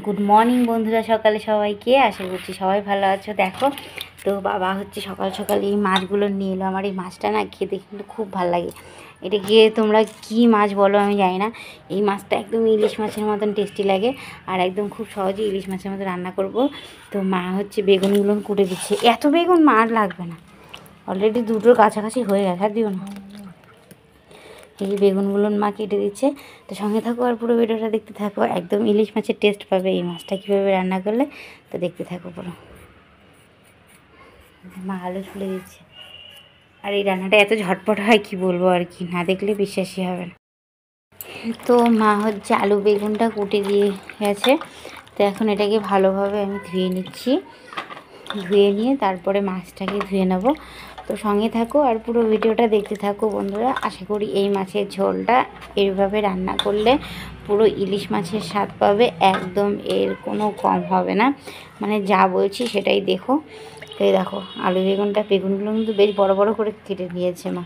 Good morning বন্ধুরা, সকালে সবাইকে। আশা করছি সবাই ভালো আছো। দেখো তো বাবা হচ্ছে সকাল সকাল এই মাছগুলো নিয়ে এলো। আমার এই মাছটা না খেতে কিন্তু খুব ভালো লাগে। এটা গিয়ে তোমরা কি মাছ বলো আমি জানি না, এই মাছটা একদম ইলিশ মাছের মতন টেস্টি লাগে আর একদম খুব সহজে ইলিশ মাছের মতো রান্না করব। তো মা হচ্ছে বেগুনগুলো কুটে দিচ্ছে। এত বেগুন মা আর লাগবে না, অলরেডি দুটোর কাছাকাছি হয়ে গেছে, আর দিও না। এই বেগুনগুলো মা কেটে দিচ্ছে। তো সঙ্গে থাকো আর পুরো ভিডিওটা দেখতে থাকো, একদম ইলিশ মাছের টেস্ট পাবে এই মাছটা কীভাবে রান্না করলে। তো দেখতে থাকো পুরো। মা আলু ছুলে দিচ্ছে। আর এই রান্নাটা এত ঝটপট হয় কি বলবো, আর কি না দেখলে বিশ্বাসই হবে না। তো মা হচ্ছে আলু বেগুনটা কুটে দিয়ে গেছে। তো এখন এটাকে ভালোভাবে আমি ধুয়ে নিচ্ছি। ধুয়ে নিয়ে তারপরে মাছটাকে ধুয়ে নেব। তো সঙ্গে থাকো আর পুরো ভিডিওটা দেখতে থাকো বন্ধুরা। আশা করি এই মাছের ঝোলটা এইভাবে রান্না করলে পুরো ইলিশ মাছের স্বাদ পাবে, একদম এর কোনো কম হবে না। মানে যা বলছি সেটাই দেখো। তো দেখো আলু বেগুনগুলো কিন্তু বেশ বড় বড় করে কেটে নিয়েছে মা,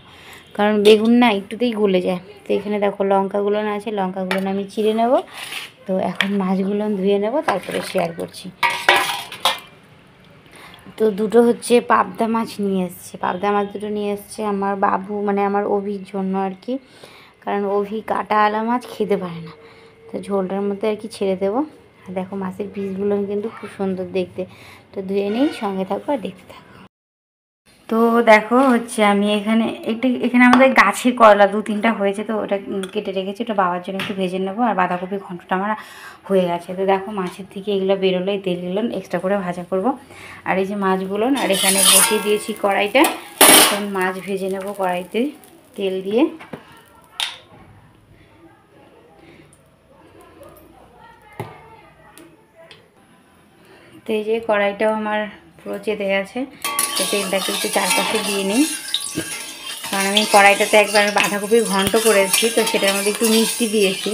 কারণ বেগুন না একটুতেই গলে যায়। তো এখানে দেখো লঙ্কাগুলো না আছে, লঙ্কাগুলো আমি চিড়ে নেব। তো এখন মাছগুলো ধুয়ে নেব, তারপরে শেয়ার করছি। তো দুটো হচ্ছে পাবদা মাছ নিয়ে এসছে, পাবদা মাছ দুটো নিয়ে এসছে আমার বাবু, মানে আমার অভির জন্য আর কি। কারণ অভি কাটা আলা মাছ খেতে পারে না, তো ঝোলটার মধ্যে আর কি ছেড়ে দেবো। আর দেখো মাছের পিসগুলো কিন্তু খুব সুন্দর দেখতে। তো ধুয়ে নিই, সঙ্গে থাকো আর দেখতে থাকো। তো দেখো হচ্ছে আমি এখানে আমাদের গাছের করলা 2-3টা হয়েছে, তো ওটা কেটে রেখেছি। ওটা বাবার জন্য একটু ভেজে নেবো। আর বাঁধাকপি ঘন্টটা আমার হয়ে গেছে। তো দেখো মাছের থেকে এগুলো বেরোলো, এই তেলগুলো এক্সট্রা করে ভাজা করব। আর এই যে মাছগুলো, আর এখানে বসিয়ে দিয়েছি কড়াইটা। এখন মাছ ভেজে নেব কড়াইতে তেল দিয়ে। তো এই যে কড়াইটাও আমার পুরো চেতে গেছে। তো তেলটাকে একটু চারপাশে দিয়ে নিই, কারণ আমি কড়াইটাতে একবার বাঁধাকপির ঘন্ট করেছি, তো সেটার মধ্যে একটু মিষ্টি দিয়েছি।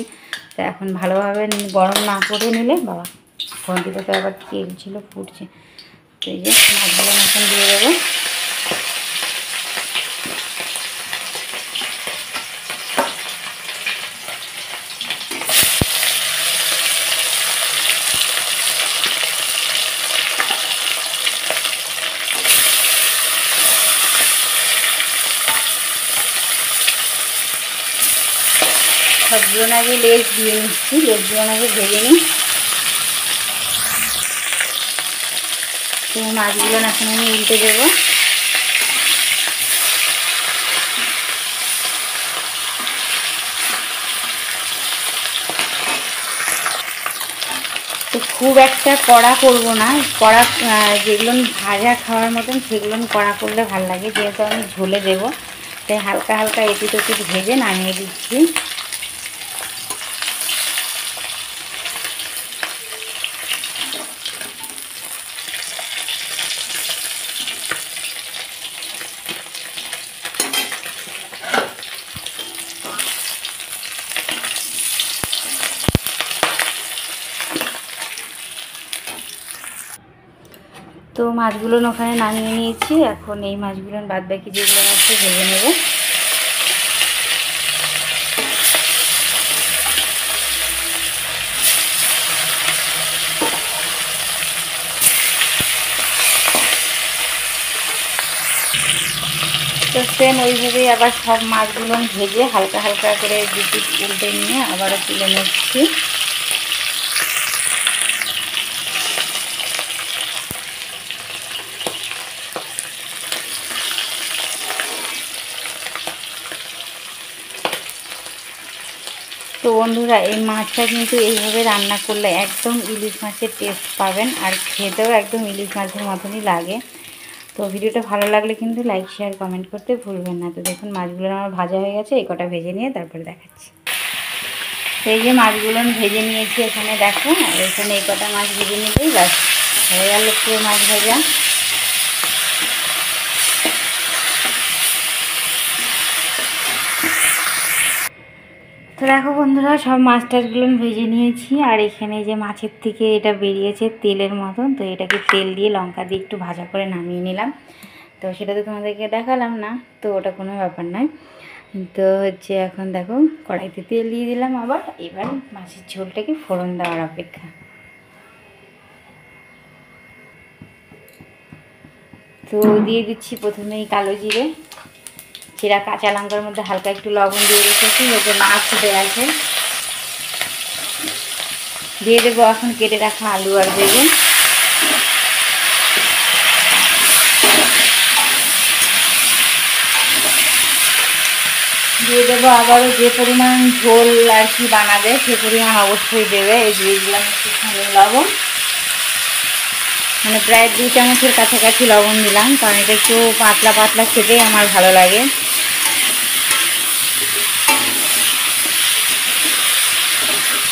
তো এখন ভালোভাবে গরম না করে নিলে বাবা, ঘন্টিটাতে আবার তেল ছিল ফুটছে। তো এই যে মাছগুলো এখন দিয়ে দেবো। সবগুলো আগে লেজ দিয়ে নিচ্ছি, লেজগুলো আগে ভেজে নিই। তো মাছগুলো এখন আমি উল্টে দেবো। তো খুব একটা কড়া করব না, কড়া যেগুলো ভাজা খাওয়ার মতন সেগুলো কড়া করলে ভালো লাগে, যেহেতু আমি ঝোলে দেবো। তাই হালকা হালকা এপিট ওপিট ভেজে নামিয়ে দিচ্ছি। তো মাছগুলো ওখানে নামিয়ে নিয়েছি। এখন এই মাছগুলো বাদ বাকি যেগুলো আছে ভেজে নেব। তো সেম ওইভাবেই আবার সব মাছগুলো ভেজে হালকা হালকা করে দুটি উল্টে নিয়ে আবারও তুলে নিচ্ছি। তো বন্ধুরা এই মাছটা কিন্তু এইভাবে রান্না করলে একদম ইলিশ মাছের টেস্ট পাবেন, আর খেতেও একদম ইলিশ মাছের মতনই লাগে। তো ভিডিওটা ভালো লাগলে কিন্তু লাইক শেয়ার কমেন্ট করতে ভুলবেন না। তো দেখুন মাছগুলো আমার ভাজা হয়ে গেছে, এই কটা ভেজে নিয়ে তারপরে দেখাচ্ছি। তো এই যে মাছগুলো ভেজে নিয়েছি এখানে দেখো, আর এখানে এই কটা মাছ ভেজে নিলেই ব্যাস হয়ে গেল পুরো মাছ ভাজা। তো দেখো বন্ধুরা সব মাছ টাছগুলো ভেজে নিয়েছি, আর এখানে যে মাছের থেকে এটা বেরিয়েছে তেলের মতন, তো এটাকে তেল দিয়ে লঙ্কা দিয়ে একটু ভাজা করে নামিয়ে নিলাম। তো সেটা তো তোমাদেরকে দেখালাম না, তো ওটা কোনো ব্যাপার নয়। তো হচ্ছে এখন দেখো কড়াইতে তেল দিয়ে দিলাম আবার। এবার মাছের ঝোলটাকে ফোড়ন দেওয়ার অপেক্ষা। তো দিয়ে দিচ্ছি প্রথমেই কালো জিরে, চিরা কাঁচা লঙ্কার মধ্যে হালকা একটু লবণ দিয়ে রেখেছি, যাতে মাছ ফুটে আছে। দিয়ে দেবো এখন কেটে রাখা আলু আর বেগুন। দিয়ে দেবো আবারও যে পরিমাণ ঝোল আর কি বানাবে সে পরিমাণ অবশ্যই দেবে। এই দিয়ে দিলাম একটুখানি লবণ, মানে প্রায় 2 চামচের কাছাকাছি লবণ দিলাম, কারণ এটা একটু পাতলা পাতলা খেতেই আমার ভালো লাগে।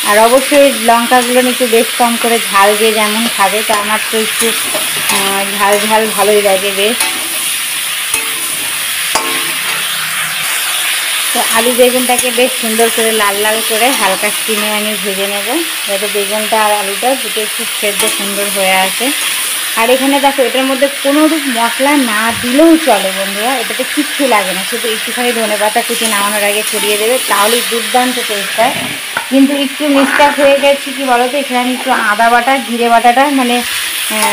আর অবশ্যই লঙ্কাগুলো একটু বেশ কম করে ঝাল যে যেমন খাবে, তা আমার তো একটু ঝাল ঝাল ভালোই লাগে বেশ। তো আলু বেগুনটাকে বেশ সুন্দর করে লাল লাল করে হালকা স্টিমে আমি ভেজে নেব, যাতে বেগুনটা আর আলুটা দুটো একটু সেদ্ধ সুন্দর হয়ে আসে। আর এখানে দেখো এটার মধ্যে কোনো রূপ মশলা না দিলেও চলে বন্ধুরা, এটাতে কিচ্ছু লাগে না, শুধু একটুখানি ধনেপাতা কুচি নামানোর আগে ছড়িয়ে দেবে, তাহলেই দুর্দান্ত টেস্ট হয়। কিন্তু একটু মিস্টেক হয়ে গেছে কি বলো তো, এখানে আমি একটু আদা বাটা জিরে বাটাটা মানে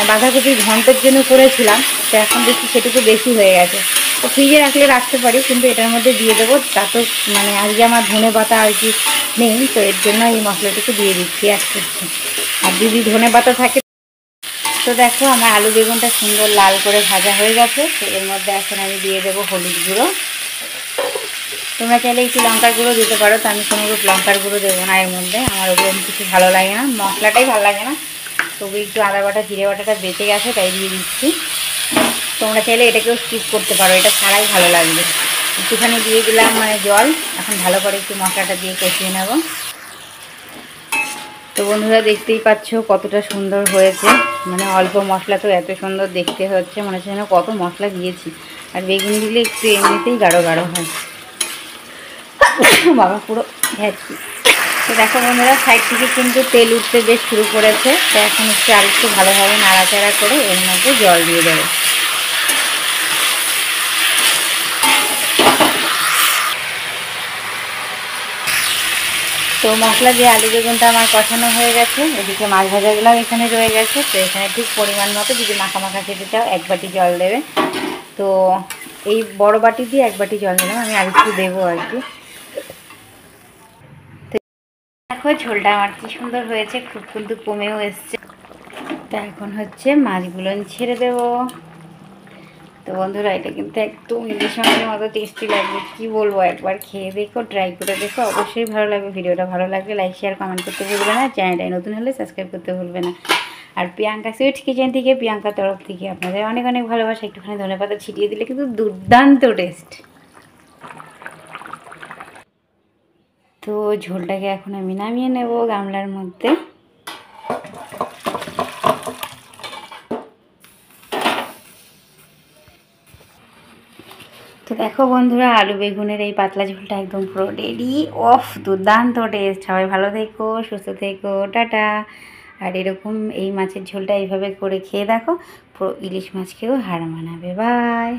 বাঁধাকপির ঘন্টের জন্য করেছিলাম, তো এখন দেখছি সেটুকু বেশি হয়ে গেছে। তো ফ্রিজে রাখলে রাখতে পারি, কিন্তু এটার মধ্যে দিয়ে দেবো, তা তো মানে আজকে আমার ধনে পাতা আর কি নেই, তো এর জন্য এই মশলাটুকু দিয়ে দিচ্ছি এক করছি। আর যদি ধনে পাতা থাকে। তো দেখো আমার আলু বেগুনটা সুন্দর লাল করে ভাজা হয়ে গেছে। তো এর মধ্যে এখন আমি দিয়ে দেবো হলুদ গুঁড়ো। তোমরা চাইলে একটু লঙ্কার গুঁড়ো দিতে পারো, তো আমি কোনো রূপ লঙ্কার গুঁড়ো দেবো না এর মধ্যে, আমার ওরকম কিছু ভালো লাগে না, মশলাটাই ভালো লাগে না। তবু একটু আদা বাটা জিরে বাটাটা বেঁচে গেছে তাই দিয়ে দিচ্ছি। তোমরা চাইলে এটাকেও স্কিপ করতে পারো, এটা ছাড়াই ভালো লাগবে। একটুখানি দিয়ে দিলাম মানে জল, এখন ভালো করে একটু মশলাটা দিয়ে কষিয়ে নেব। তো বন্ধুরা দেখতেই পাচ্ছ কতটা সুন্দর হয়েছে, মানে অল্প মশলা তো এত সুন্দর দেখতে হচ্ছে, মনে হচ্ছে যেন কত মশলা দিয়েছি। আর বেগুন দিলে একটু এমনিতেই গাঢ় গাঢ় হয়। বাবা পুরো ভেজছি। তো দেখো বন্ধুরা সাইড থেকে কিন্তু তেল উঠতে বেশ শুরু করেছে, তো এখন একটু ভালোভাবে নাড়াচাড়া করে এর মধ্যে জল দিয়ে দেবো। তো মশলা দিয়ে আলু বেগুনটা আমার কষানো হয়ে গেছে, এদিকে মাছ ভাজাগুলোও এখানে রয়ে গেছে। তো এখানে ঠিক পরিমাণ মতো যদি মাখা মাখা খেতে চাও 1 বাটি জল দেবে। তো এই বড় বাটি দিয়ে 1 বাটি জল দিলাম, আমি আর একটু দেবো আর কি। তো দেখো ঝোলটা আমার কি সুন্দর হয়েছে, খুব কিন্তু কমেও এসছে। তো এখন হচ্ছে মাছগুলো ছেড়ে দেবো। তো বন্ধুরা এটা কিন্তু একদম ইলিশ মাছের মতো টেস্টি লাগবে, কি বলবো, একবার খেয়ে দেখো, ট্রাই করে দেখো, অবশ্যই ভালো লাগবে। ভিডিওটা ভালো লাগলে লাইক শেয়ার কমেন্ট করতে ভুলবে না, চ্যানেলটাই নতুন হলে সাবস্ক্রাইব করতে ভুলবে না। আর প্রিয়াঙ্কা সুইট কিচেন থেকে, প্রিয়াঙ্কার তরফ থেকে আপনাদের অনেক অনেক ভালোবাসা। একটুখানি ধনেপাতা ছিটিয়ে দিলে কিন্তু দুর্দান্ত টেস্ট। তো ঝোলটাকে এখন আমি নামিয়ে নেব গামলার মধ্যে। তো দেখো বন্ধুরা আলু বেগুনের এই পাতলা ঝোলটা একদম পুরো রেডি। অফ দুর্দান্ত টেস্ট। সবাই ভালো থেকো, সুস্থ থেকো, টাটা। আর এরকম এই মাছের ঝোলটা এইভাবে করে খেয়ে দেখো, পুরো ইলিশ মাছ খেয়েও হার মানাবে। বাই।